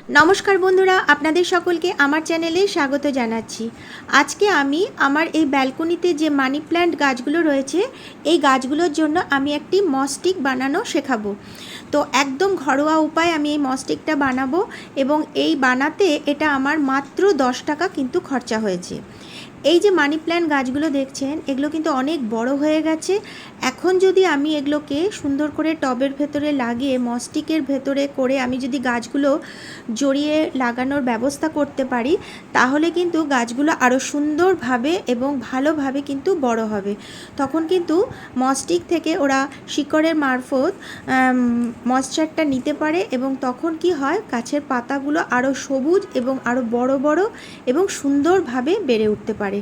নমস্কার বন্ধুরা, আপনাদের সকলকে আমার চ্যানেলে স্বাগত জানাচ্ছি। আজকে আমি আমার এই ব্যালকনিতে যে মানি প্ল্যান্ট গাছগুলো রয়েছে, এই গাছগুলোর জন্য আমি একটি মসটিক বানানো শেখাবো। তো একদম ঘরোয়া উপায় আমি এই মসটিকটা বানাবো এবং এই বানাতে এটা আমার মাত্র 10 টাকা কিন্তু খরচা হয়েছে। এই যে মানি প্ল্যান্ট গাছগুলো দেখছেন, এগুলো কিন্তু অনেক বড় হয়ে গেছে। এখন যদি আমি এগুলোকে সুন্দর করে টবের ভেতরে লাগিয়ে মসটিকের ভেতরে করে আমি যদি গাছগুলো জড়িয়ে লাগানোর ব্যবস্থা করতে পারি, তাহলে কিন্তু গাছগুলো আরও সুন্দরভাবে এবং ভালোভাবে কিন্তু বড় হবে। তখন কিন্তু মসটিক থেকে ওরা শিকড়ের মারফত ময়েশ্চারটা নিতে পারে এবং তখন কি হয়, গাছের পাতাগুলো আরও সবুজ এবং আরও বড় বড় এবং সুন্দরভাবে বেড়ে উঠতে পারে।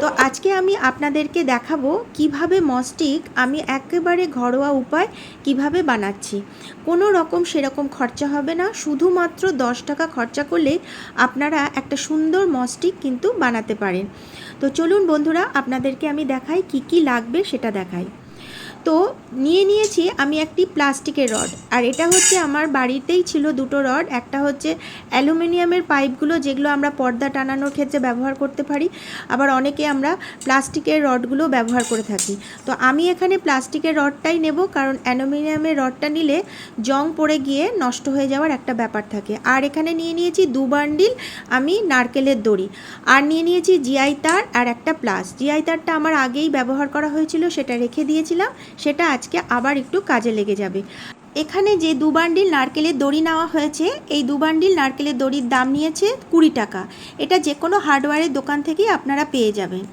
তো আজকে আমি আপনাদেরকে দেখাবো কিভাবে মসটিক আমি একেবারে ঘরোয়া উপায় কিভাবে বানাচ্ছি। কোনো রকম সেরকম খরচা হবে না, শুধুমাত্র 10 টাকা খরচা করলে আপনারা একটা সুন্দর মসটিক কিন্তু বানাতে পারেন। তো চলুন বন্ধুরা, আপনাদেরকে আমি দেখাই কি কি লাগবে সেটা দেখাই। তো নিয়েছি আমি একটি প্লাস্টিকের রড, আর এটা হচ্ছে আমার বাড়িতেই ছিল দুটো রড। একটা হচ্ছে অ্যালুমিনিয়ামের পাইপগুলো, যেগুলো আমরা পর্দা টানানোর ক্ষেত্রে ব্যবহার করতে পারি, আবার অনেকে আমরা প্লাস্টিকের রডগুলো ব্যবহার করে থাকি। তো আমি এখানে প্লাস্টিকের রডটাই নেব, কারণ অ্যালুমিনিয়ামের রডটা নিলে জং পড়ে গিয়ে নষ্ট হয়ে যাওয়ার একটা ব্যাপার থাকে। আর এখানে নিয়েছি 2 বান্ডিল আমি নারকেলের দড়ি, আর নিয়েছি জিআই তার আর একটা প্লাস। জিআই তারটা আমার আগেই ব্যবহার করা হয়েছিল, সেটা রেখে দিয়েছিলাম, সেটা আজকে আবার একটু কাজে লেগে যাবে। এখানে যে 2 বান্ডিল নারকেলের দড়ি নেওয়া হয়েছে, এই 2 বান্ডিল নারকেলের দড়ির দাম নিয়েছে 20 টাকা। এটা যে কোনো হার্ডওয়্যারের দোকান থেকেই আপনারা পেয়ে যাবেন।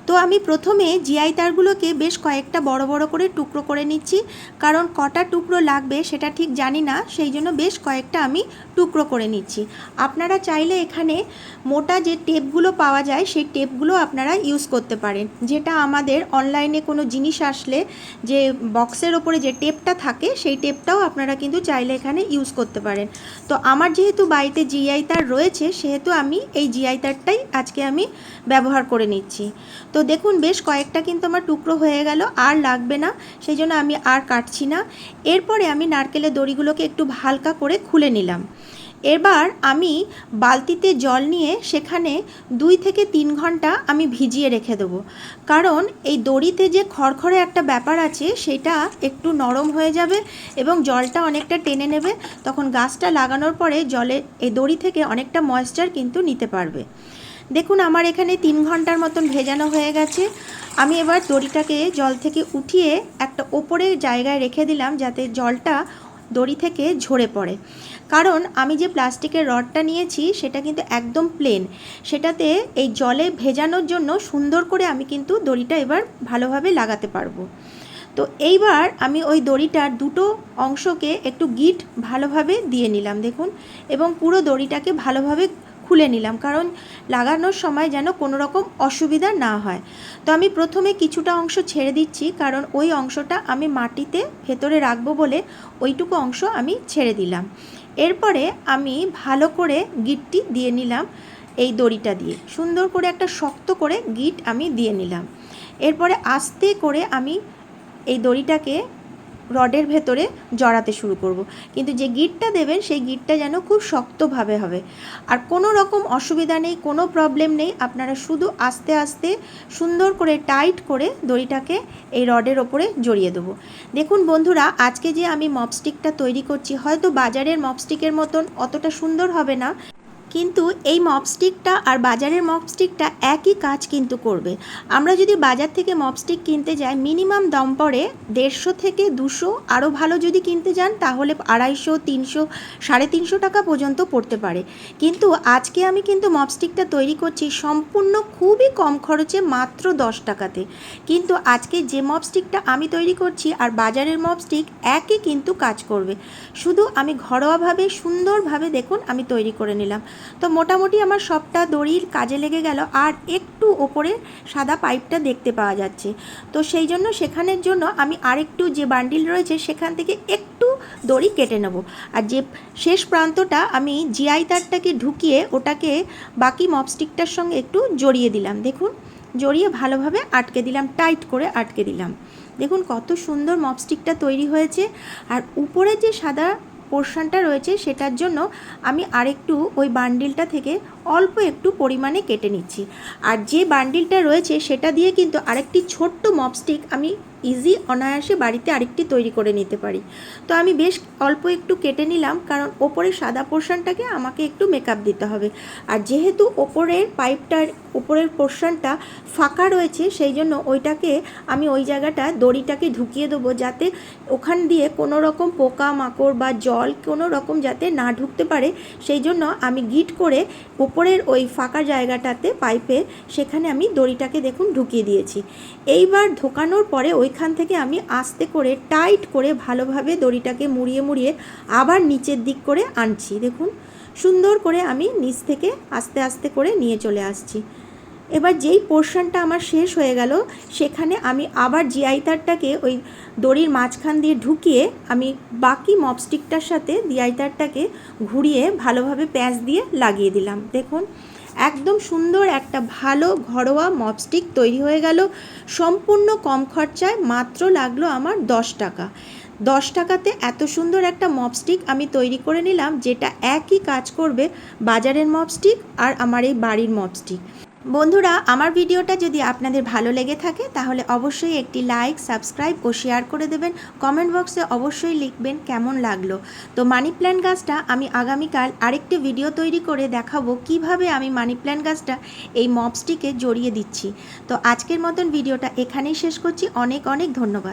তো আমি প্রথমে জিআই তারগুলোকে বেশ কয়েকটা বড় বড় করে টুকরো করে নিচ্ছি, কারণ কটা টুকরো লাগবে সেটা ঠিক জানি না, সেই জন্য বেশ কয়েকটা আমি টুকরো করে নিচ্ছি। আপনারা চাইলে এখানে মোটা যে টেপগুলো পাওয়া যায় সেই টেপগুলো আপনারা ইউজ করতে পারেন, যেটা আমাদের অনলাইনে কোনো জিনিস আসলে যে বক্সের ওপরে যে টেপটা থাকে সেই টেপটাও আপনারা কিন্তু চাইলে এখানে ইউজ করতে পারেন। তো আমার যেহেতু বাড়িতে জিআই তার রয়েছে, সেহেতু আমি এই জিআই তারটাই আজকে আমি ব্যবহার করে নিচ্ছি। তো দেখুন বেশ কয়েকটা কিন্তু আমার টুকরো হয়ে গেল, আর লাগবে না, সেই জন্য আমি আর কাটছি না। এরপরে আমি নারকেলের দড়িগুলোকে একটু হালকা করে খুলে নিলাম। এবার আমি বালতিতে জল নিয়ে সেখানে 2 থেকে 3 ঘন্টা আমি ভিজিয়ে রেখে দেবো, কারণ এই দড়িতে যে খড়খড়ে একটা ব্যাপার আছে সেটা একটু নরম হয়ে যাবে এবং জলটা অনেকটা টেনে নেবে। তখন গাছটা লাগানোর পরে জলে এই দড়ি থেকে অনেকটা ময়েশ্চার কিন্তু নিতে পারবে। দেখুন আমার এখানে 3 ঘন্টার মতন ভেজানো হয়ে গেছে। আমি এবার দড়িটাকে জল থেকে উঠিয়ে একটা ওপরে জায়গায় রেখে দিলাম, যাতে জলটা দড়ি থেকে ঝরে পড়ে। কারণ আমি যে প্লাস্টিকের রডটা নিয়েছি সেটা কিন্তু একদম প্লেন, সেটাতে এই জলে ভেজানোর জন্য সুন্দর করে আমি কিন্তু দড়িটা এবার ভালোভাবে লাগাতে পারবো। তো এইবার আমি ওই দড়িটার দুটো অংশকে একটু গিট ভালোভাবে দিয়ে নিলাম, দেখুন, এবং পুরো দড়িটাকে ভালোভাবে খুলে নিলাম, কারণ লাগানোর সময় যেন কোনো রকম অসুবিধা না হয়। তো আমি প্রথমে কিছুটা অংশ ছেড়ে দিচ্ছি, কারণ ওই অংশটা আমি মাটিতে ভেতরে রাখবো বলে ওইটুকু অংশ আমি ছেড়ে দিলাম। এরপরে আমি ভালো করে গিটটি দিয়ে নিলাম, এই দড়িটা দিয়ে সুন্দর করে একটা শক্ত করে গিট আমি দিয়ে নিলাম। এরপরে আস্তে করে আমি এই দড়িটাকে রডের ভেতরে জড়াতে শুরু করব, কিন্তু যে গিটটা দেবেন সেই গিটটা যেন খুব শক্তভাবে হবে। আর কোনো রকম অসুবিধা নেই, কোনো প্রবলেম নেই, আপনারা শুধু আস্তে আস্তে সুন্দর করে টাইট করে দড়িটাকে এই রডের ওপরে জড়িয়ে দেবো। দেখুন বন্ধুরা, আজকে যে আমি মপস্টিকটা তৈরি করছি, হয়তো বাজারের মপস্টিকের মতন অতটা সুন্দর হবে না, কিন্তু এই মপস্টিকটা আর বাজারের মপস্টিকটা একই কাজ কিন্তু করবে। আমরা যদি বাজার থেকে মপস্টিক কিনতে যাই, মিনিমাম দাম পড়ে 150 থেকে 200, আরও ভালো যদি কিনতে যান তাহলে 250, 300, 350 টাকা পর্যন্ত পড়তে পারে। কিন্তু আজকে আমি কিন্তু মপস্টিকটা তৈরি করছি সম্পূর্ণ খুবই কম খরচে, মাত্র 10 টাকাতে। কিন্তু আজকে যে মপস্টিকটা আমি তৈরি করছি আর বাজারের মপস্টিক একই কিন্তু কাজ করবে, শুধু আমি ঘরোয়াভাবে সুন্দরভাবে দেখুন আমি তৈরি করে নিলাম। তো মোটামুটি আমার সবটা দড়ির কাজে লেগে গেল, আর একটু ওপরে সাদা পাইপটা দেখতে পাওয়া যাচ্ছে। তো সেই জন্য সেখানের জন্য আমি আরেকটু যে বান্ডিল রয়েছে সেখান থেকে একটু দড়ি কেটে নেব, আর যে শেষ প্রান্তটা আমি জিআই তারটাকে ঢুকিয়ে ওটাকে বাকি মপস্টিকটার সঙ্গে একটু জড়িয়ে দিলাম। দেখুন, জড়িয়ে ভালোভাবে আটকে দিলাম, টাইট করে আটকে দিলাম। দেখুন কত সুন্দর মপস্টিকটা তৈরি হয়েছে। আর উপরে যে সাদা পোর্শনটা রয়েছে সেটার জন্য আমি আরেকটু ওই বান্ডিলটা থেকে অল্প একটু পরিমাণে কেটে নিচ্ছি। আর যে বান্ডিলটা রয়েছে সেটা দিয়ে কিন্তু আরেকটি ছোট্ট মপস্টিক আমি ইজি অনায়াসে বাড়িতে আরেকটি তৈরি করে নিতে পারি। তো আমি বেশ অল্প একটু কেটে নিলাম, কারণ ওপরের সাদা পোর্শনটাকে আমাকে একটু মেকআপ দিতে হবে। আর যেহেতু ওপরের পাইপটার উপরের পোর্শনটা ফাঁকা রয়েছে, সেই জন্য ওইটাকে আমি ওই জায়গাটা দড়িটাকে ঢুকিয়ে দেবো, যাতে ওখান দিয়ে কোনো রকম পোকা মাকড় বা জল কোনো রকম যাতে না ঢুকতে পারে। সেই জন্য আমি গিট করে উপরের ওই ফাঁকা জায়গাটাতে পাইপে সেখানে আমি দড়িটাকে দেখুন ঢুকিয়ে দিয়েছি। এইবার ঢোকানোর পরে ওইখান থেকে আমি আস্তে করে টাইট করে ভালোভাবে দড়িটাকে মুড়িয়ে মুড়িয়ে আবার নিচের দিক করে আনছি। দেখুন সুন্দর করে আমি নিচ থেকে আস্তে আস্তে করে নিয়ে চলে আসছি। এবার যেই পোর্শনটা আমার শেষ হয়ে গেল, সেখানে আমি আবার জিআই তারটাকে ওই দড়ির মাঝখান দিয়ে ঢুকিয়ে আমি বাকি মপস্টিকটার সাথে জিআই তারটাকে ঘুরিয়ে ভালোভাবে প্যাঁচ দিয়ে লাগিয়ে দিলাম। দেখুন একদম সুন্দর একটা ভালো ঘরোয়া মপস্টিক তৈরি হয়ে গেল, সম্পূর্ণ কম খরচায়। মাত্র লাগলো আমার 10 টাকা। 10 টাকাতে এত সুন্দর একটা মপস্টিক আমি তৈরি করে নিলাম, যেটা একই কাজ করবে বাজারের মপস্টিক আর আমার এই বাড়ির মপস্টিক। বন্ধুরা, আমার ভিডিওটা যদি আপনাদের ভালো লেগে থাকে তাহলে অবশ্যই একটি লাইক, সাবস্ক্রাইব ও শেয়ার করে দেবেন। কমেন্ট বক্সে অবশ্যই লিখবেন কেমন লাগলো। তো মানি প্ল্যান্ট গাছটা আমি আগামীকাল আরেকটি ভিডিও তৈরি করে দেখাবো কিভাবে আমি মানি প্ল্যান্ট গাছটা এই মপস্টিকে জড়িয়ে দিচ্ছি। তো আজকের মতন ভিডিওটা এখানেই শেষ করছি। অনেক অনেক ধন্যবাদ।